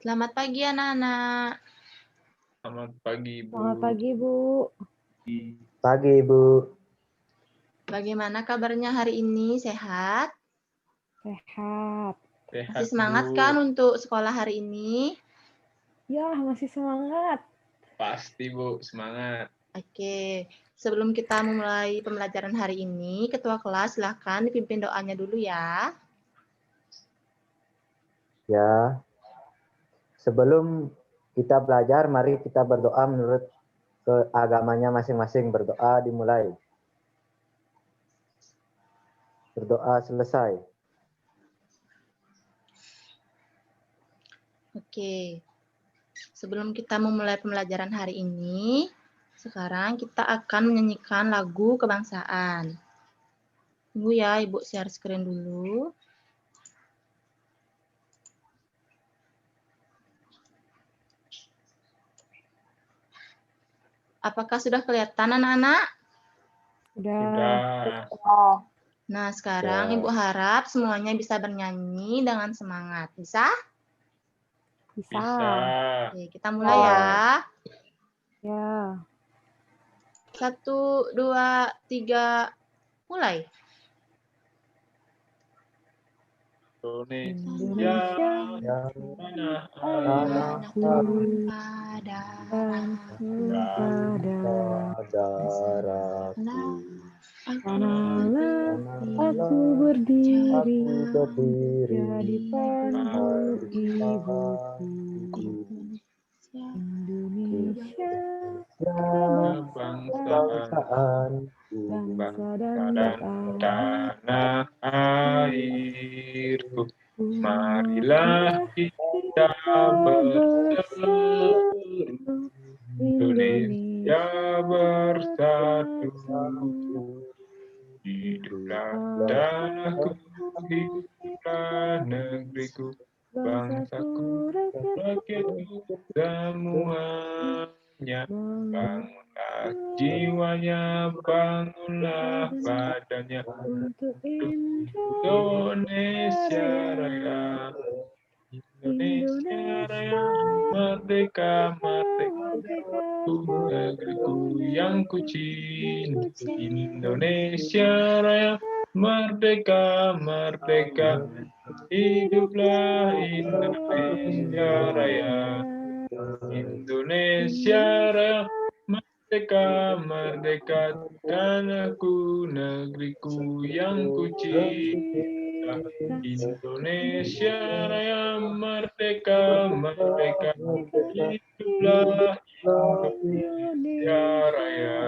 Selamat pagi anak-anak. Selamat pagi, Bu. Selamat pagi, Bu. Pagi, Ibu. Bagaimana kabarnya hari ini? Sehat? Sehat. Sehat, Masih semangat Bu. kan untuk sekolah hari ini? Ya, masih semangat. Pasti, Bu. Semangat. Oke, sebelum kita memulai pembelajaran hari ini, Ketua kelas silahkan dipimpin doanya dulu ya. Ya, sebelum kita belajar, mari kita berdoa menurut keagamanya masing-masing. Berdoa dimulai. Berdoa selesai. Oke, sebelum kita memulai pembelajaran hari ini, sekarang kita akan menyanyikan lagu kebangsaan. Tunggu ya, Ibu share screen dulu. Apakah sudah kelihatan anak-anak? Sudah. Nah, sekarang Ya. Ibu harap semuanya bisa bernyanyi dengan semangat. Bisa? Bisa. Oke, kita mulai ya. Ya. 1, 2, 3, mulai. Indonesia, Yang tanah Anakku airku pada dan darahku. Tanahlah Tanahlah aku berdiri aku berdiri jadi pandu ibuku. Indonesia, Kebangsaanku. bangsa dan dan tanah tanah airku. Marilah kita bersatu. Indonesia bersatu. Hiduplah tanahku, hiduplah negeriku, bangsaku, rakyatku, semuanya. Bangunlah jiwanya, bangunlah badannya. untuk Indonesia Raya, Indonesia Raya, merdeka, merdeka. Negeriku yang kucinta, Indonesia Raya, merdeka, merdeka. Hiduplah Indonesia Raya, Indonesia Raya, merdeka, merdeka. Tanahku, negeriku yang kucinta, Indonesia Raya, merdeka, merdeka. Hiduplah Indonesia Raya.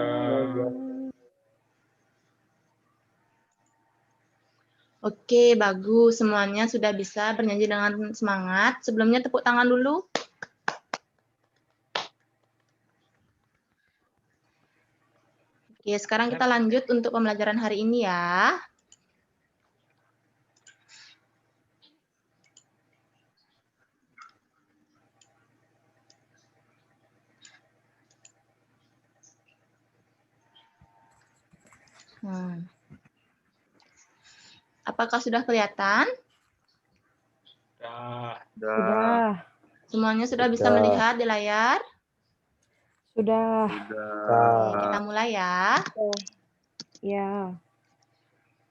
Oke, bagus. Semuanya sudah bisa bernyanyi dengan semangat. Sebelumnya tepuk tangan dulu. Oke, sekarang kita lanjut untuk pembelajaran hari ini ya. Apakah sudah kelihatan? Sudah. Semuanya sudah bisa melihat di layar? Sudah. Oke, kita mulai ya. Ya.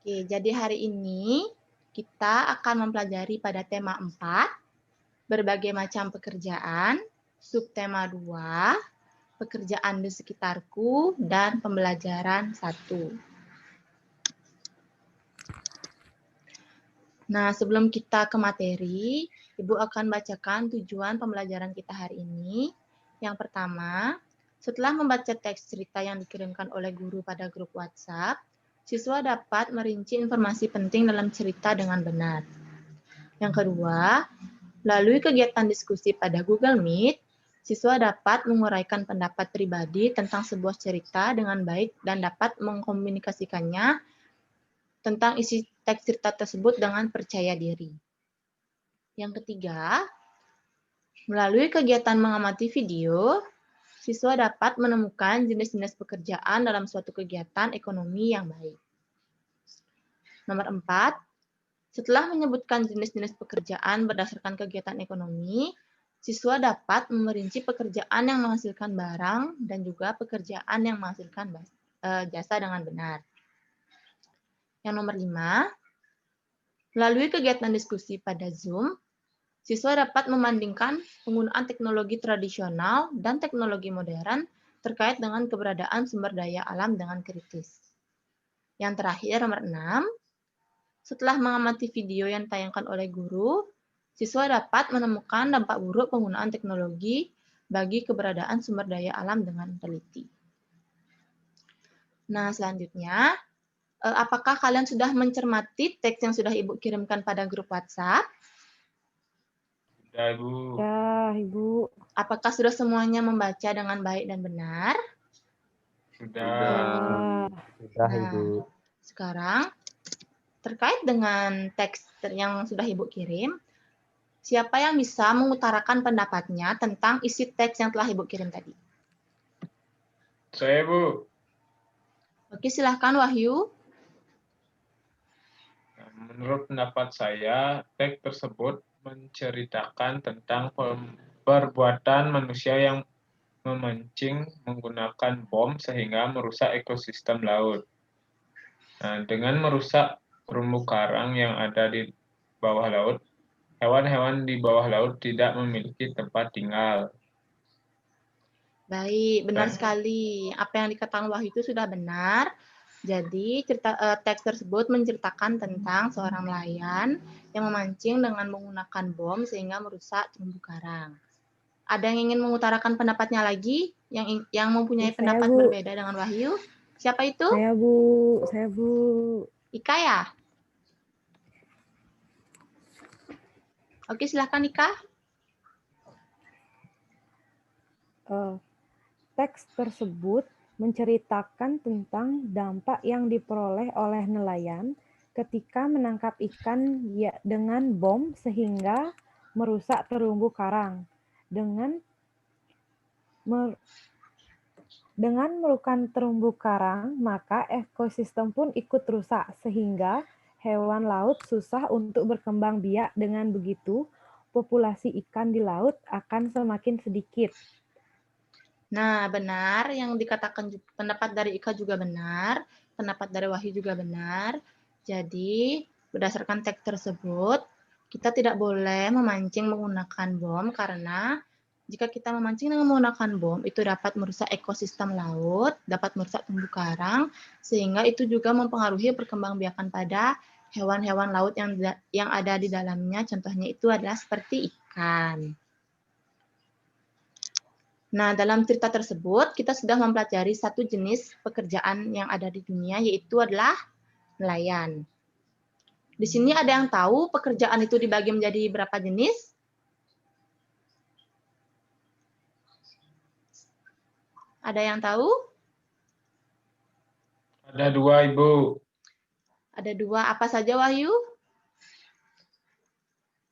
Oke, jadi hari ini kita akan mempelajari pada tema 4, berbagai macam pekerjaan, subtema 2, pekerjaan di sekitarku, dan pembelajaran 1. Nah, sebelum kita ke materi, Ibu akan bacakan tujuan pembelajaran kita hari ini. Yang pertama, setelah membaca teks cerita yang dikirimkan oleh guru pada grup WhatsApp, siswa dapat merinci informasi penting dalam cerita dengan benar. Yang kedua, melalui kegiatan diskusi pada Google Meet, siswa dapat menguraikan pendapat pribadi tentang sebuah cerita dengan baik dan dapat mengkomunikasikannya tentang isi teks cerita tersebut dengan percaya diri. Yang ketiga, melalui kegiatan mengamati video, siswa dapat menemukan jenis-jenis pekerjaan dalam suatu kegiatan ekonomi yang baik. Nomor 4, setelah menyebutkan jenis-jenis pekerjaan berdasarkan kegiatan ekonomi, Siswa dapat merinci pekerjaan yang menghasilkan barang dan juga pekerjaan yang menghasilkan jasa dengan benar. Yang nomor 5, melalui kegiatan diskusi pada Zoom, siswa dapat membandingkan penggunaan teknologi tradisional dan teknologi modern terkait dengan keberadaan sumber daya alam dengan kritis. Yang terakhir, nomor 6, setelah mengamati video yang ditayangkan oleh guru, siswa dapat menemukan dampak buruk penggunaan teknologi bagi keberadaan sumber daya alam dengan teliti. Nah, selanjutnya, apakah kalian sudah mencermati teks yang sudah Ibu kirimkan pada grup WhatsApp? Sudah, Ibu. Ya, Ibu. Apakah sudah semuanya membaca dengan baik dan benar? Sudah. Sudah, Nah, Ibu. sekarang terkait dengan teks yang sudah Ibu kirim, siapa yang bisa mengutarakan pendapatnya tentang isi teks yang telah Ibu kirim tadi? Saya, Bu. Oke, silahkan Wahyu. Menurut pendapat saya, teks tersebut menceritakan tentang perbuatan manusia yang memancing menggunakan bom sehingga merusak ekosistem laut. Nah, dengan merusak terumbu karang yang ada di bawah laut, hewan-hewan di bawah laut tidak memiliki tempat tinggal. Baik, benar sekali. Apa yang dikatakan Wahyu itu sudah benar. Jadi, teks tersebut menceritakan tentang seorang nelayan yang memancing dengan menggunakan bom sehingga merusak terumbu karang. Ada yang ingin mengutarakan pendapatnya lagi? Yang mempunyai Saya, pendapat Bu. berbeda dengan Wahyu? Siapa itu? Saya, Bu. Saya, Bu. Ika ya? Oke, silahkan Ika. Teks tersebut menceritakan tentang dampak yang diperoleh oleh nelayan ketika menangkap ikan dengan bom sehingga merusak terumbu karang. Dengan merusak terumbu karang, maka ekosistem pun ikut rusak sehingga hewan laut susah untuk berkembang biak. Dengan begitu, populasi ikan di laut akan semakin sedikit. Nah, benar. Yang dikatakan pendapat dari Ika juga benar. Pendapat dari Wahyu juga benar. Jadi, berdasarkan teks tersebut, kita tidak boleh memancing menggunakan bom karena jika kita memancing dengan menggunakan bom, itu dapat merusak ekosistem laut, dapat merusak terumbu karang, sehingga itu juga mempengaruhi perkembangbiakan pada hewan-hewan laut yang ada di dalamnya. Contohnya itu adalah seperti ikan. Nah, dalam cerita tersebut, kita sudah mempelajari satu jenis pekerjaan yang ada di dunia, yaitu adalah nelayan. Di sini ada yang tahu pekerjaan itu dibagi menjadi berapa jenis? Ada yang tahu? Ada 2, Ibu. Ada 2. Apa saja, Wahyu?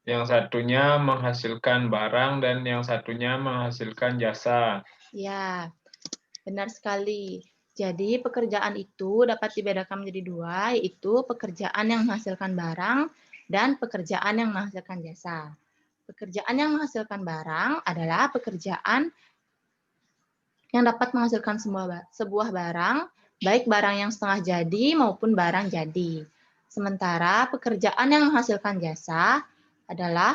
Yang satunya menghasilkan barang dan yang satunya menghasilkan jasa. Ya, benar sekali. Jadi pekerjaan itu dapat dibedakan menjadi 2, yaitu pekerjaan yang menghasilkan barang dan pekerjaan yang menghasilkan jasa. Pekerjaan yang menghasilkan barang adalah pekerjaan yang dapat menghasilkan sebuah barang, baik barang yang setengah jadi maupun barang jadi. Sementara pekerjaan yang menghasilkan jasa adalah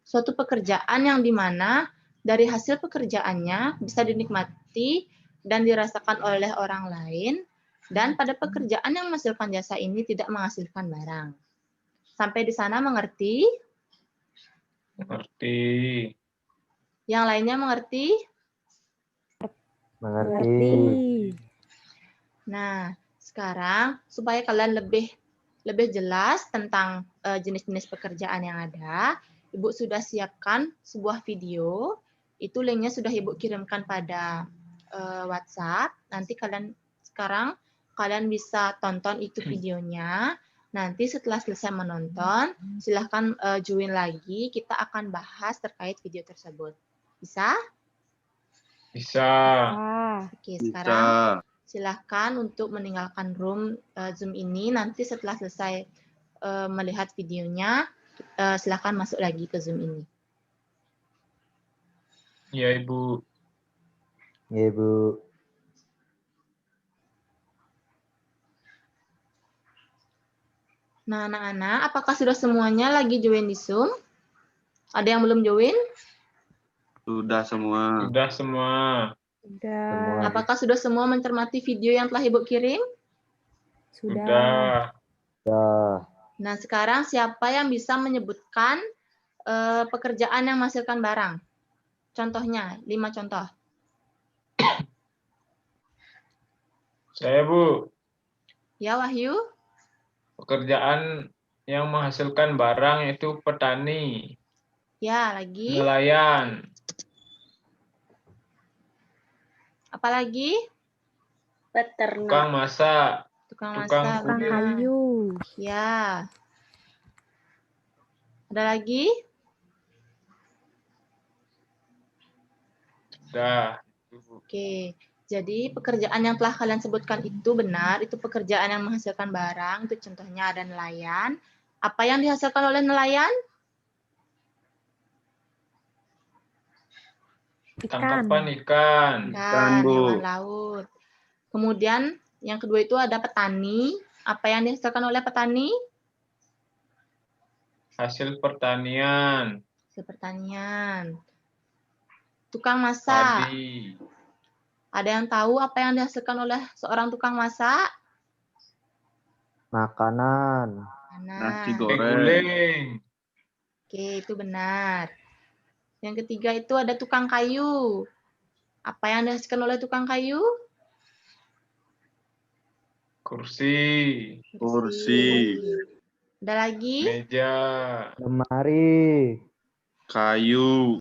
suatu pekerjaan yang dimana dari hasil pekerjaannya bisa dinikmati dan dirasakan oleh orang lain, dan pada pekerjaan yang menghasilkan jasa ini tidak menghasilkan barang. Sampai di sana mengerti? Mengerti. Yang lainnya mengerti? Mengerti. Nah, sekarang supaya kalian lebih jelas tentang jenis-jenis pekerjaan yang ada, Ibu sudah siapkan sebuah video. Itu linknya sudah Ibu kirimkan pada WhatsApp. Nanti sekarang kalian bisa tonton itu videonya. Nanti setelah selesai menonton, silahkan join lagi. Kita akan bahas terkait video tersebut. Bisa? Bisa. Oke, sekarang silahkan untuk meninggalkan room Zoom ini. Nanti setelah selesai melihat videonya, silahkan masuk lagi ke Zoom ini. Ya, Ibu. Ya, Ibu. Nah, anak-anak, apakah sudah semuanya lagi join di Zoom? Ada yang belum join? Sudah semua. Sudah semua. Sudah. Semua. Apakah sudah semua mencermati video yang telah Ibu kirim? Sudah. Sudah. Nah, sekarang siapa yang bisa menyebutkan pekerjaan yang menghasilkan barang? Contohnya, 5 contoh. Saya, Bu. Ya, Wahyu? Pekerjaan yang menghasilkan barang yaitu petani, Ya, lagi? nelayan, Apalagi? tukang masak, Tukang tukang masak. Tukang kulit. benar. kayu. Ya. Ada lagi? Sudah. Oke. Jadi pekerjaan yang telah kalian sebutkan itu benar, itu pekerjaan yang menghasilkan barang, itu contohnya ada nelayan. Apa yang dihasilkan oleh nelayan? Tangkapan ikan, Ikan, Bu. hewan laut. Kemudian yang kedua itu ada petani. Apa yang dihasilkan oleh petani? hasil pertanian, Hasil pertanian. Tukang masak. padi, Ada yang tahu apa yang dihasilkan oleh seorang tukang masak? Makanan. Nasi Nah, goreng. guling, oke, itu benar. Yang ketiga itu ada tukang kayu. Apa yang dihasilkan oleh tukang kayu? kursi, Kursi. Ada lagi? meja, Lemari. Kayu.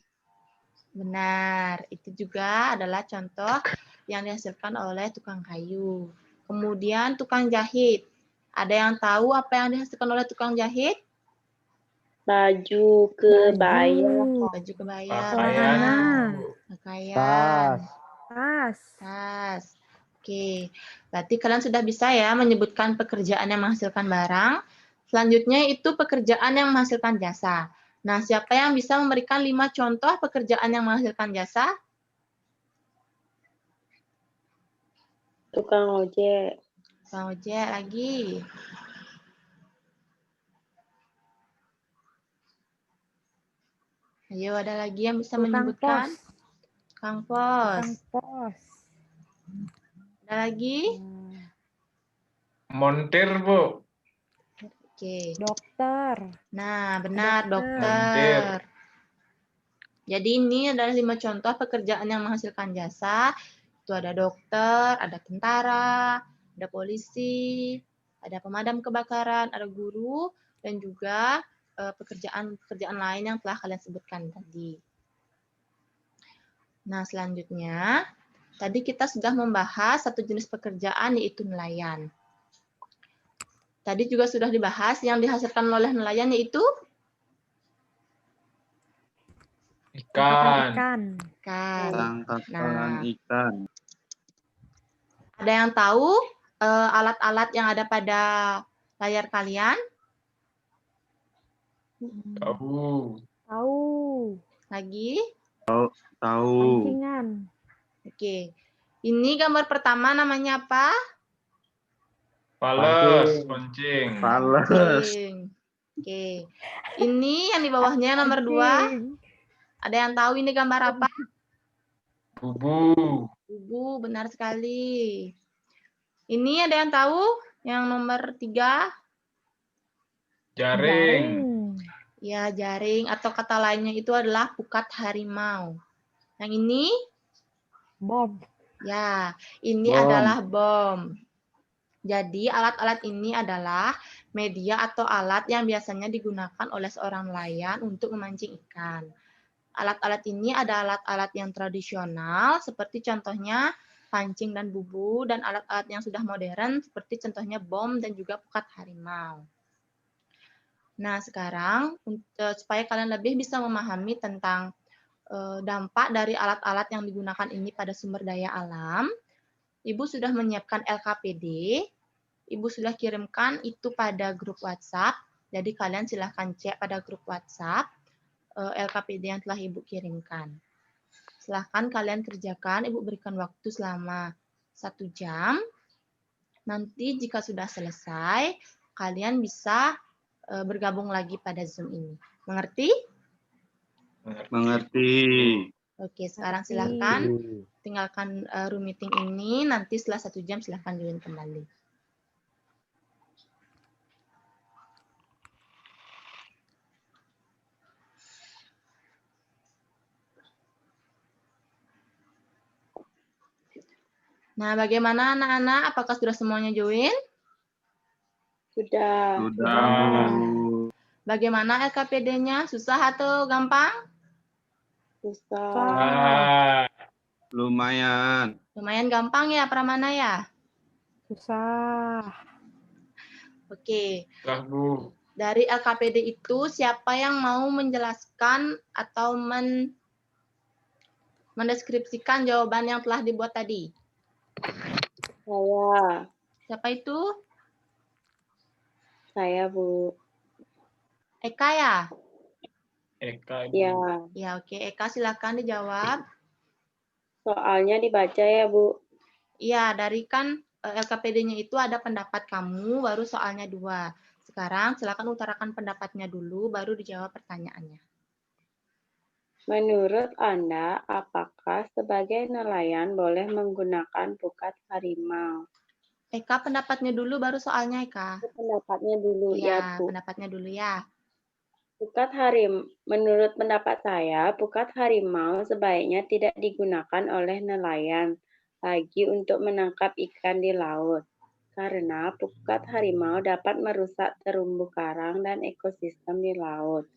Benar. Itu juga adalah contoh yang dihasilkan oleh tukang kayu. Kemudian tukang jahit. Ada yang tahu apa yang dihasilkan oleh tukang jahit? Baju kebaya. Baju kebaya. pakaian, benar. Bu. Pakaian. Tas. Tas. Tas. Oke. Berarti kalian sudah bisa ya menyebutkan pekerjaan yang menghasilkan barang. Selanjutnya itu pekerjaan yang menghasilkan jasa. Nah, siapa yang bisa memberikan 5 contoh pekerjaan yang menghasilkan jasa? Tukang ojek. Tukang ojek lagi. Ayo, ada lagi yang bisa Tukang menyebutkan? pos. Tukang pos. Tukang pos. Ada lagi? montir, Bu. Oke. Dokter. Nah, benar, Dokter. dokter. Jadi ini adalah 5 contoh pekerjaan yang menghasilkan jasa. Itu ada dokter, ada tentara, ada polisi, ada pemadam kebakaran, ada guru, dan juga pekerjaan-pekerjaan lain yang telah kalian sebutkan tadi. Nah, selanjutnya, tadi kita sudah membahas satu jenis pekerjaan yaitu nelayan. Tadi juga sudah dibahas yang dihasilkan oleh nelayan yaitu Ikan, Ikan. ikan. Tangkapan ikan. Ada yang tahu alat-alat yang ada pada layar kalian? tahu, Tahu. Lagi? Tahu. Pancingan. Oke. Ini gambar pertama namanya apa? fales, Pancing. pancing, Fales. Pancing. Oke. Ini yang di bawahnya nomor 2. Pancing. Ada yang tahu ini gambar apa? bubu, Bubu, benar sekali. Ini ada yang tahu? Yang nomor 3? jaring, Ya, jaring atau kata lainnya itu adalah pukat harimau. Yang ini? Bom. Ya, ini Bom. adalah bom. Jadi, alat-alat ini adalah media atau alat yang biasanya digunakan oleh seorang nelayan untuk memancing ikan. Alat-alat ini ada alat-alat yang tradisional, seperti contohnya pancing dan bubu, dan alat-alat yang sudah modern, seperti contohnya bom dan juga pukat harimau. Nah, sekarang, supaya kalian lebih bisa memahami tentang dampak dari alat-alat yang digunakan ini pada sumber daya alam, Ibu sudah menyiapkan LKPD, Ibu sudah kirimkan itu pada grup WhatsApp, jadi kalian silahkan cek pada grup WhatsApp LKPD yang telah Ibu kirimkan. Silahkan kalian kerjakan, Ibu berikan waktu selama 1 jam. Nanti jika sudah selesai, kalian bisa bergabung lagi pada Zoom ini. Mengerti? Mengerti. Oke, sekarang Mengerti. silahkan tinggalkan room meeting ini. Nanti setelah 1 jam silahkan join kembali. Nah, bagaimana anak-anak? Apakah sudah semuanya join? Sudah. Sudah, Bu. Bagaimana LKPD-nya? Susah atau gampang? Susah. Ah, Lumayan. Lumayan gampang ya, Pramana ya? Susah. Oke. lah, Bu. Dari LKPD itu, siapa yang mau menjelaskan atau mendeskripsikan jawaban yang telah dibuat tadi? Saya. Siapa itu? Saya, Bu. Eka ya? Eka, Bu. Ya. Ya, oke. Eka, silakan dijawab. Soalnya dibaca ya, Bu. Iya, dari kan LKPD-nya itu ada pendapat kamu, baru soalnya 2. Sekarang silakan utarakan pendapatnya dulu, baru dijawab pertanyaannya. Menurut Anda, apakah sebagai nelayan boleh menggunakan pukat harimau? Eka, pendapatnya dulu, baru soalnya Eka. Pendapatnya dulu, ya, Iya, Bu. pendapatnya dulu ya. Menurut pendapat saya, pukat harimau sebaiknya tidak digunakan oleh nelayan lagi untuk menangkap ikan di laut. Karena pukat harimau dapat merusak terumbu karang dan ekosistem di laut.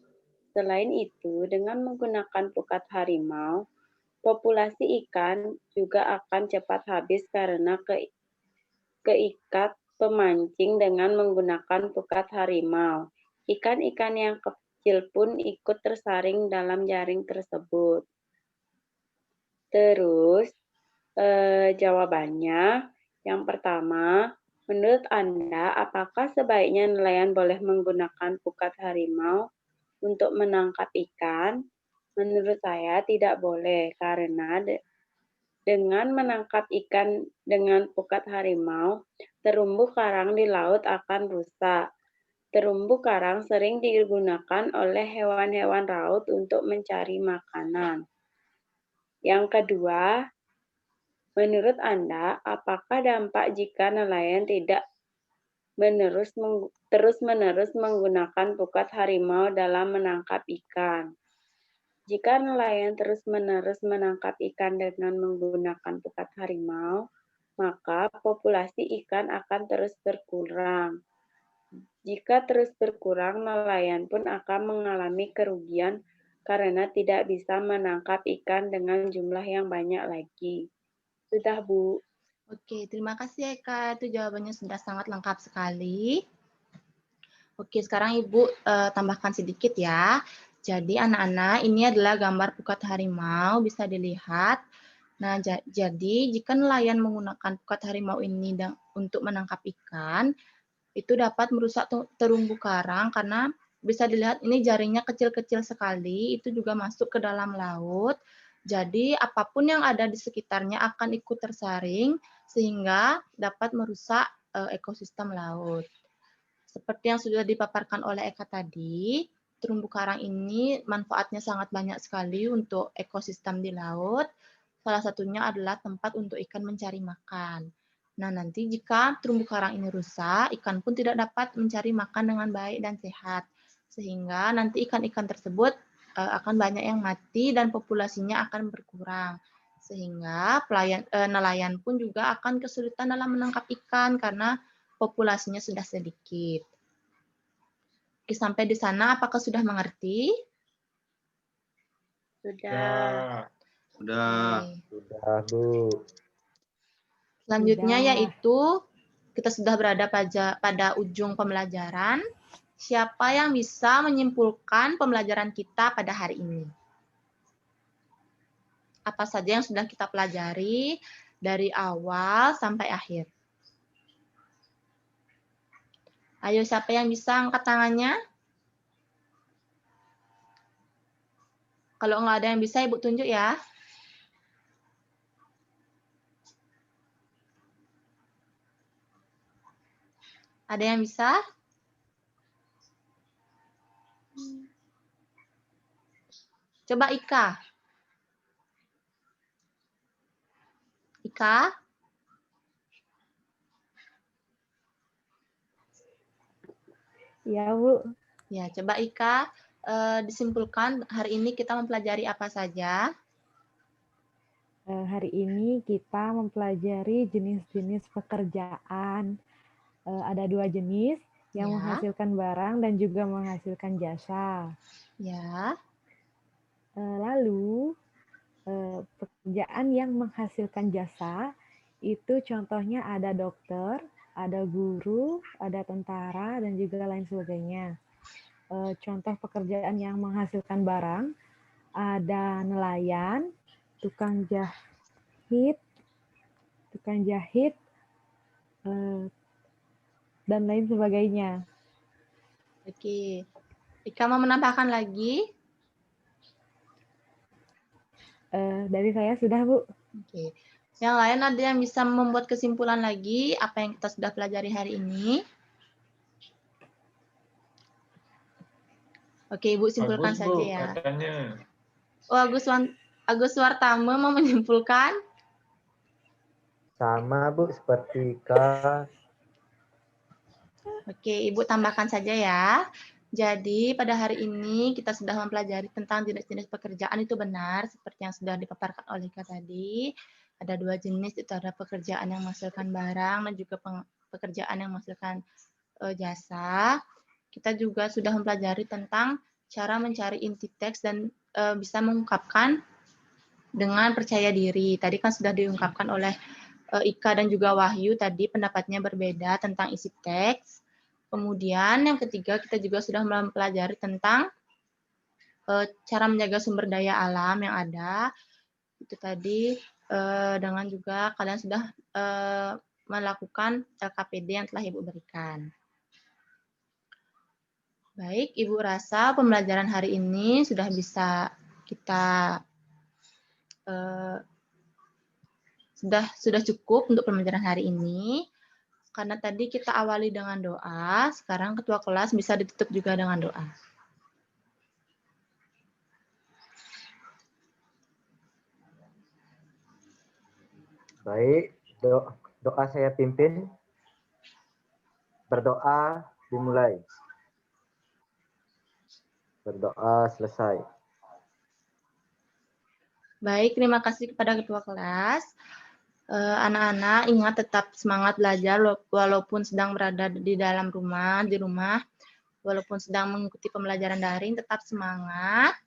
Selain itu, dengan menggunakan pukat harimau, populasi ikan juga akan cepat habis karena keikat pemancing dengan menggunakan pukat harimau. Ikan-ikan yang kecil pun ikut tersaring dalam jaring tersebut. Terus, jawabannya, yang pertama, menurut Anda, apakah sebaiknya nelayan boleh menggunakan pukat harimau untuk menangkap ikan? Menurut saya tidak boleh, karena dengan menangkap ikan dengan pukat harimau, terumbu karang di laut akan rusak. Terumbu karang sering digunakan oleh hewan-hewan laut untuk mencari makanan. Yang kedua, menurut Anda, apakah dampak jika nelayan tidak terus-menerus menggunakan pukat harimau dalam menangkap ikan? Jika nelayan terus-menerus menangkap ikan dengan menggunakan pukat harimau, maka populasi ikan akan terus berkurang. Jika terus berkurang, nelayan pun akan mengalami kerugian karena tidak bisa menangkap ikan dengan jumlah yang banyak lagi. Sudah, Bu. Oke, terima kasih Eka. Itu jawabannya sudah sangat lengkap sekali. Oke, sekarang Ibu tambahkan sedikit ya. Jadi anak-anak, ini adalah gambar pukat harimau, bisa dilihat. Nah, jadi jika nelayan menggunakan pukat harimau ini untuk menangkap ikan, itu dapat merusak terumbu karang karena bisa dilihat ini jaringnya kecil-kecil sekali, itu juga masuk ke dalam laut. Jadi apapun yang ada di sekitarnya akan ikut tersaring sehingga dapat merusak ekosistem laut. Seperti yang sudah dipaparkan oleh Eka tadi, terumbu karang ini manfaatnya sangat banyak sekali untuk ekosistem di laut. Salah satunya adalah tempat untuk ikan mencari makan. Nah, nanti jika terumbu karang ini rusak, ikan pun tidak dapat mencari makan dengan baik dan sehat. Sehingga nanti ikan-ikan tersebut akan banyak yang mati dan populasinya akan berkurang. Sehingga nelayan pun juga akan kesulitan dalam menangkap ikan karena populasinya sudah sedikit. Oke, sampai di sana apakah sudah mengerti? Sudah. Sudah. Oke. Sudah, Bu. Selanjutnya Sudah. yaitu kita sudah berada pada ujung pembelajaran. Siapa yang bisa menyimpulkan pembelajaran kita pada hari ini? Apa saja yang sudah kita pelajari dari awal sampai akhir? Ayo, siapa yang bisa angkat tangannya? Kalau nggak ada yang bisa, Ibu tunjuk ya. Ada yang bisa? Coba Ika. Ika? Ya, Bu. Ya, coba Ika disimpulkan hari ini kita mempelajari apa saja. Hari ini kita mempelajari jenis-jenis pekerjaan. Ada 2 jenis, yang Ya. menghasilkan barang dan juga menghasilkan jasa. Ya. Lalu, pekerjaan yang menghasilkan jasa, itu contohnya ada dokter, ada guru, ada tentara, dan juga lain sebagainya. Contoh pekerjaan yang menghasilkan barang, ada nelayan, tukang jahit, dan lain sebagainya. Oke. Ika mau menambahkan lagi? Dari saya sudah, Bu. Oke. Yang lain ada yang bisa membuat kesimpulan lagi apa yang kita sudah pelajari hari ini? Oke, Ibu simpulkan Bagus, saja Bu, ya. katanya. Oh, Agus Wartama mau menyimpulkan? Sama, Bu, seperti Ika. Oke, Ibu tambahkan saja ya. Jadi pada hari ini kita sudah mempelajari tentang jenis-jenis pekerjaan itu benar, seperti yang sudah dipaparkan oleh Ika tadi. Ada 2 jenis, itu ada pekerjaan yang menghasilkan barang dan juga pekerjaan yang menghasilkan jasa. Kita juga sudah mempelajari tentang cara mencari inti teks dan bisa mengungkapkan dengan percaya diri. Tadi kan sudah diungkapkan oleh Ika dan juga Wahyu tadi pendapatnya berbeda tentang isi teks. Kemudian yang ketiga kita juga sudah mempelajari tentang cara menjaga sumber daya alam yang ada. Itu tadi dengan juga kalian sudah melakukan LKPD yang telah Ibu berikan. Baik, Ibu rasa pembelajaran hari ini sudah bisa kita sudah cukup untuk pembelajaran hari ini. Karena tadi kita awali dengan doa, sekarang ketua kelas bisa ditutup juga dengan doa. Baik, doa saya pimpin. Berdoa dimulai. Berdoa selesai. Baik, terima kasih kepada ketua kelas. Anak-anak ingat tetap semangat belajar walaupun sedang berada di dalam rumah, di rumah, walaupun sedang mengikuti pembelajaran daring, tetap semangat,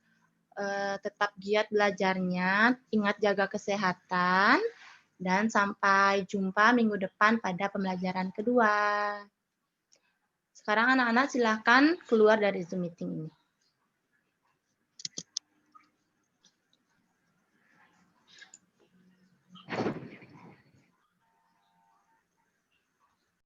tetap giat belajarnya, ingat jaga kesehatan, dan sampai jumpa minggu depan pada pembelajaran kedua. Sekarang anak-anak silakan keluar dari Zoom meeting ini.